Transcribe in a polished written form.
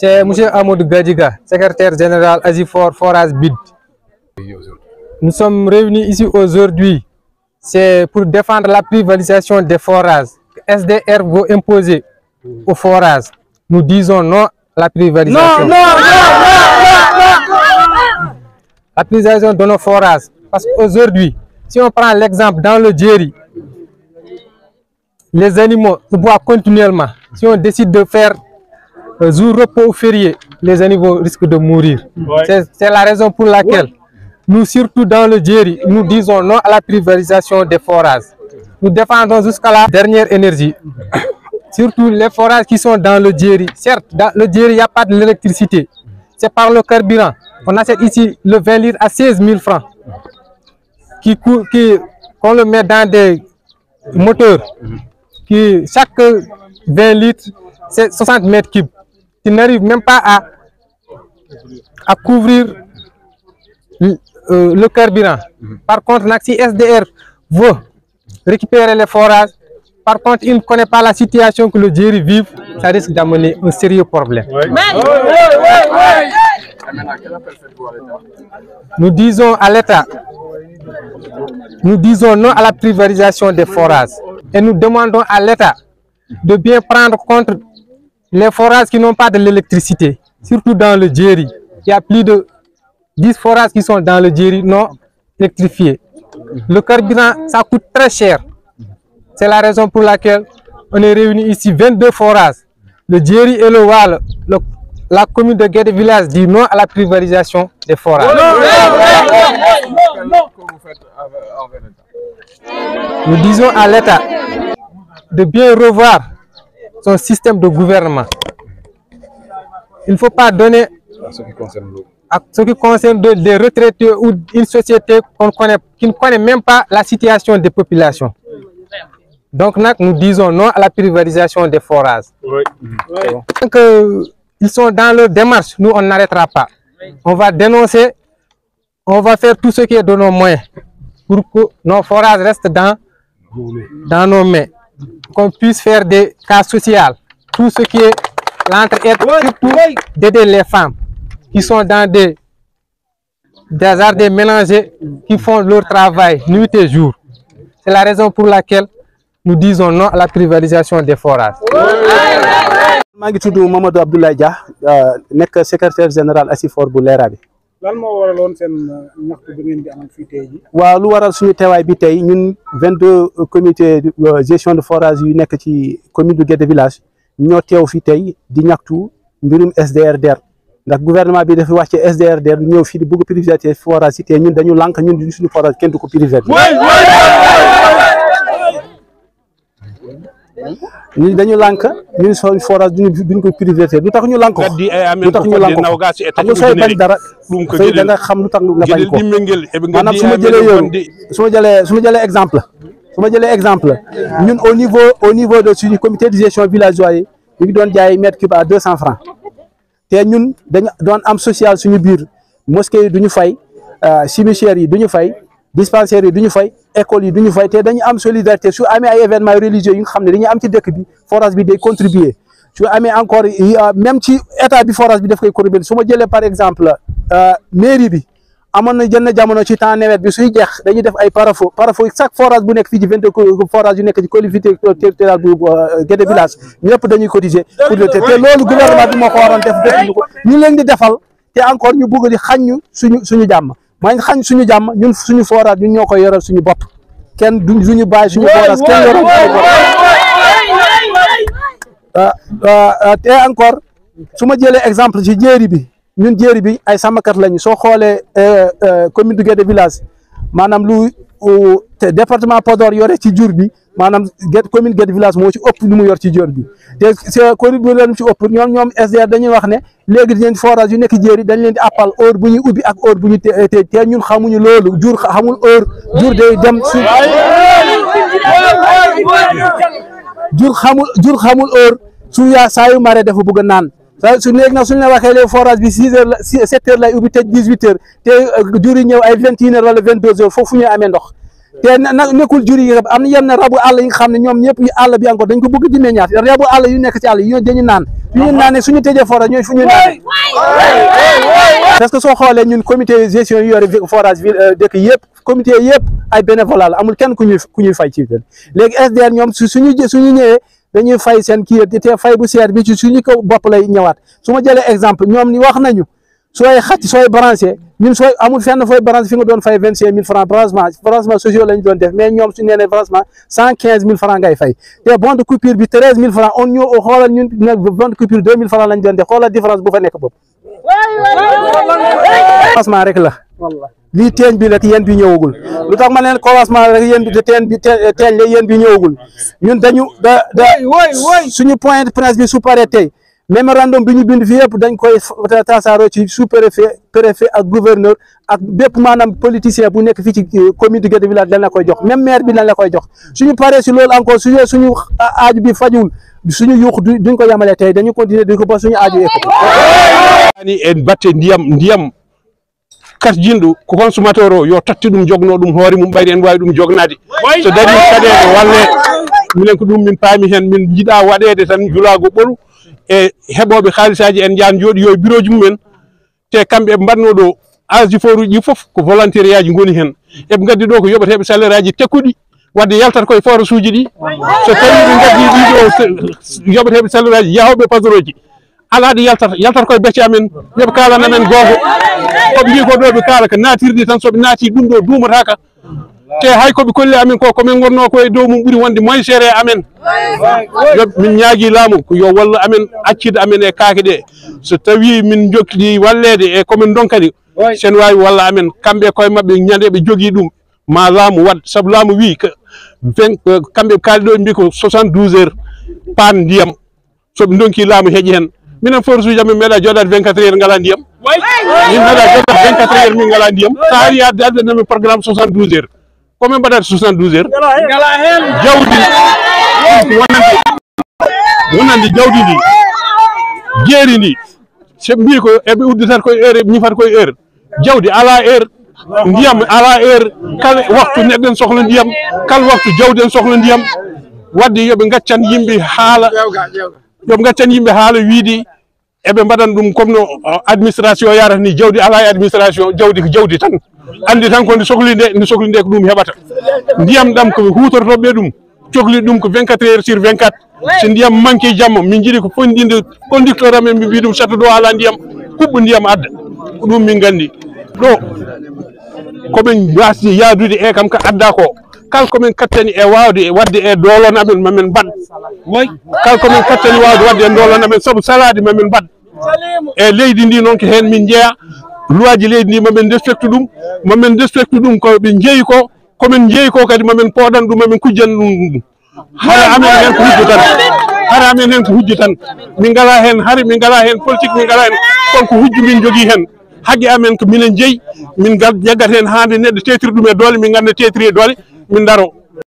C'est M. Amadou Gadiga, secrétaire général Asifor Forage BID. Nous sommes réunis ici aujourd'hui, c'est pour défendre la privatisation des forages. SDR veut imposer aux forages. Nous disons non à la privatisation. Non. La privatisation de nos forages. Parce qu'aujourd'hui, si on prend l'exemple dans le Djeri, les animaux se boivent continuellement. Si on décide de faire jour repos férié, les animaux risquent de mourir. Ouais. C'est la raison pour laquelle nous, surtout dans le Djeri, nous disons non à la privatisation des forages. Nous défendons jusqu'à la dernière énergie. Surtout les forages qui sont dans le Djeri. Certes, dans le Djeri, il n'y a pas de l'électricité. C'est par le carburant. On achète ici le 20 litres à 16 000 francs. Qu'on le met dans des moteurs. Chaque 20 litres, c'est 60 mètres cubes. Qui n'arrivent même pas à couvrir le carburant. Par contre, si SDR veut récupérer les forages, par contre, il ne connaît pas la situation que le Djeri vit, ça risque d'amener un sérieux problème. Nous disons à l'État, nous disons non à la privatisation des forages et nous demandons à l'État de bien prendre compte les forages qui n'ont pas de l'électricité, surtout dans le Djeri. Il y a plus de 10 forages qui sont dans le Djeri non électrifiés. Le carburant, ça coûte très cher. C'est la raison pour laquelle on est réunis ici 22 forages. Le Djeri et le Waal, la commune de Guédé Village dit non à la privatisation des forages. Nous disons à l'État de bien revoir son système de gouvernement. Il ne faut pas donner à ce qui concerne des retraités ou une société qui ne connaît même pas la situation des populations. Donc nous disons non à la privatisation des forages. Tant qu'ils sont dans leur démarche, nous on n'arrêtera pas. On va dénoncer, on va faire tout ce qui est de nos moyens pour que nos forages restent dans nos mains. Qu'on puisse faire des cas sociaux, tout ce qui est l'entraide, surtout d'aider les femmes qui sont dans des jardins mélangés, qui font leur travail nuit et jour. C'est la raison pour laquelle nous disons non à la privatisation des forages. Je suis Mamadou Abdoulaye Dia, secrétaire général Asifor bu Leera bi. lan moo waraloon seen ñaxtu bi ngeen di amal fii tey ji. waaw lu waral suñu teewaay bi tey ñun 22 comité de gestion de forage yu nekk ci commune de Guédé Village ñoo teew fii tey di ñaxtu mbirum SDRDR ndax gouvernement bi dafa wax ci SDRDR ñëw fii di bëgg privatiser forage yi te ñun dañu lànk ñun suñu forage kenn du ko privatiser. ñun dañu lànk ñun suñu forage duñ ko privatiser lu tax ñu lànk ko lu tax ñu lànk ko xam nga sooy bañ dara fay da nga xam lu tax nga bañ ko maanaam su ma jëlee yoon su ma jëlee exemple ñun au niveau de suñu comité de gestion villageois yi ñu ngi doon jaay mètre cube à 200 francs te ñun dañu doon am social suñu biir mosquée yi duñu fay cimetière yi duñu fay dispensaires yi duñu fay école yi duñu fay te dañu am solidarité su amee ay événements religieux yi nga xam ne dañuy am ci dëkk bi forage bi day contribuer su amee encore même ci état bi forage bi daf koy contribuer su ma jëlee par exemple mairie bi amoon na jënd jamono ci temps nawet bi suy jeex dañuy def ay parafo chaque forage bu nekk fii ci 22 forage yu nekk ci collectivité territoriale bu Guédé Village ñëpp dañuy cotiser pour te loolu gouvernement bi moo ko waroon def defuñu ko ñu leen di defal te encore ñu bëgg di xañ ñu suñu jàmm maa ngi xañ suñu jàmm ñun suñu forage ñun ñoo koy yoral suñu bopp kenn duñu bàyyi suñu forage kenn yoral te encore su ma jëlee exemple ci Djeri bi ñun Djeri bi ay sàmmkat lañu soo xoolee commune de Guédé Village maanaam lu département Podor yore ci jur bi maanaam commune Guédé Village moo ci ëpp lu mu yor ci jur bi te commune bi leen ci ëpp ñoom SDR dañuy wax ne léegi dañu forage yu nekk Djeri dañ leen di appal heure bu ñuy ubbi ak heure bu ñu te ñun xamuñu loolu jur xamul heure jur day dem su jur xamul heure su saa yu mare dafa bëgg a naan su léegi nag suñu la waxee les forage bi 6 heures la 7 heures lay ubbi te 18 heures te jur yi ñëw ay 21 heures wala 22 heures foofu ñuy amee ndox te nag nekkul jur yi am na yenn rabu àll yi nga xam ne ñoom ñëpp yu àll bi encore dañ ko bëgg di meññaat rabu àll yu nekk ci àll yi dañu naan suñu naanee suñu tëjee forage ñooy fu ñuy naanee parce que soo xoolee ñun comité gestion yu yore forage ville dëkk yëpp comité yëpp ay bénévolat la amul kenn ku ñuy fay ci léegi SDR ñoom suñu ñëwee dañuy fay seen kii te fay bu seer bi ci suñu ko bopp lay ñëwaat su ma jëlee exemple ñoom ni wax nañu sooy xàcc sooy branché ñun sooy amul fenn fooy branché fi nga doon fay 25 000 francs branchement sociaux lañ doon def mais ñoom su nee ne branchement 115 000 francs ngay fay te bon de coupure bi 13 000 francs on ñëw xoolal ñun nag bon de coupure 2 000 francs lañ doon def xoolal différence bu fa nekk bopp commencement rek la lii teeñ bi la yéen bi ñëwagul lu tax ma leen commencement rek yéen bi teeñ la yéen bi ñëwagul ñun dañu suñu point de presse bi su paree tey mémorandum bi ñu bind fi yëpp dañ koy tasaaroo ci sous préfet ak gouverneur ak bépp maanaam politicien bu nekk fii ci commune de Guédé village dañ la koy jox même maire bi dañ la koy jox suñu paree si loolu encore suñu aaju bi fajul suñu yuux duñ ko yamalee tey dañu continuer di ko ba suñu aaju ani en batte ndiyam kasjinɗo ko consommateur o yo tatti ɗum jogno ɗum hoore mum ɓayde en wawi ɗum jognade so dari caɗele walle minen ko ɗum min paami hen min jiiɗa waɗede tan julago ɓolu e heɓoɓe haalisaji en jaan jooɗi yo bureau ji mumen te kamɓe ɓe mbanno ɗo agi foruji ɗi foof ko volontaire yaji goni hen eɓe gaddi ɗo ko yoɓateɓe salaire aji tekkuɗi wadde yaltat koye forage uji ɗi so tawi ɓe gaddi ɗiɗo yoɓateɓe salaire aji yahoɓe pastor oji ala ɗi yaltat koye becce amen yooɓe kalana men goto koɓe mbi ko ɗo ɓe kaala ko natirɗi tan soɓe naati ɗum ɗo duumataka te hay koɓe kolli amen ko komin gonno koye dow mum ɓuuri wonde moins cher e amen min ñaagui laamu ko yo walla amen accide amen e kaake ɗe so tawi min jokkiɗi wallede e komin donkadi sen wawi walla amen kamɓe koye mabɓe ñande ɓe jogui ɗum ma laamu waat saabu laamu wi kamɓe kaali ɗo mbi ko 72 heures pan ndiyam soɓe donki laamu heeƴi hen minen force uji amen meeɗa joɗade 24 heures ngala ndiyam min meeɗa joɗade 24 heures min ngala ndiyam sa ari adde addenamen programme 72 heures komin mbaɗata 72 heures jawdi wonande jawdi ndi jeeri ndi soɓe mbi ko eɓe udditat koye heure eɓe ñifata koye heure jawdi ala heure ndiyam ala heure kala waktu neɗɗo en sohla ndiyam kala waktu jawdi en sohla ndiyam wadde yoɓe gaccan yimɓe haala wiidi eɓe mbaɗan ɗum comme no administration yarata ni jawdi ala e administration jawdi ko jawdi tan andi tan ko nde sohli nde ko ɗum heɓata ndiyam ɗam ko hutortoɓe ɗum cohli ɗum ko 24 heures sur 24 so ndiyam manque jamma min jiiɗi ko fondinde conducteur amen mbi mbi ɗum sato ɗo ala ndiyam kuɓɓo ndiyam adda ko ɗum min gandi ɗo komin wasdi yaadude e kam ko adda ko kala komin kattani e wawde wadde e doolon amen mamin mbaɗ kala komin kattani wawde wadde e doolon amen saabu salade mamin mbaɗ e leydi ndi noon ko hen min jeeya loi ji leydi ndi mamin respecte ɗum koɓe jeeyi ko komin jeeyi ko kadi mamin pooɗan ɗum mamin kujjan ɗum hara amen hen ko hujju tan min ngala hen haare min ngala hen politique min ngala hen kon ko hujju min jogui hen haqqe amen ko minen jeeyi min jaggat hen hande neɗɗo tetiri ɗum e doole min ganda tetiri e doole min daro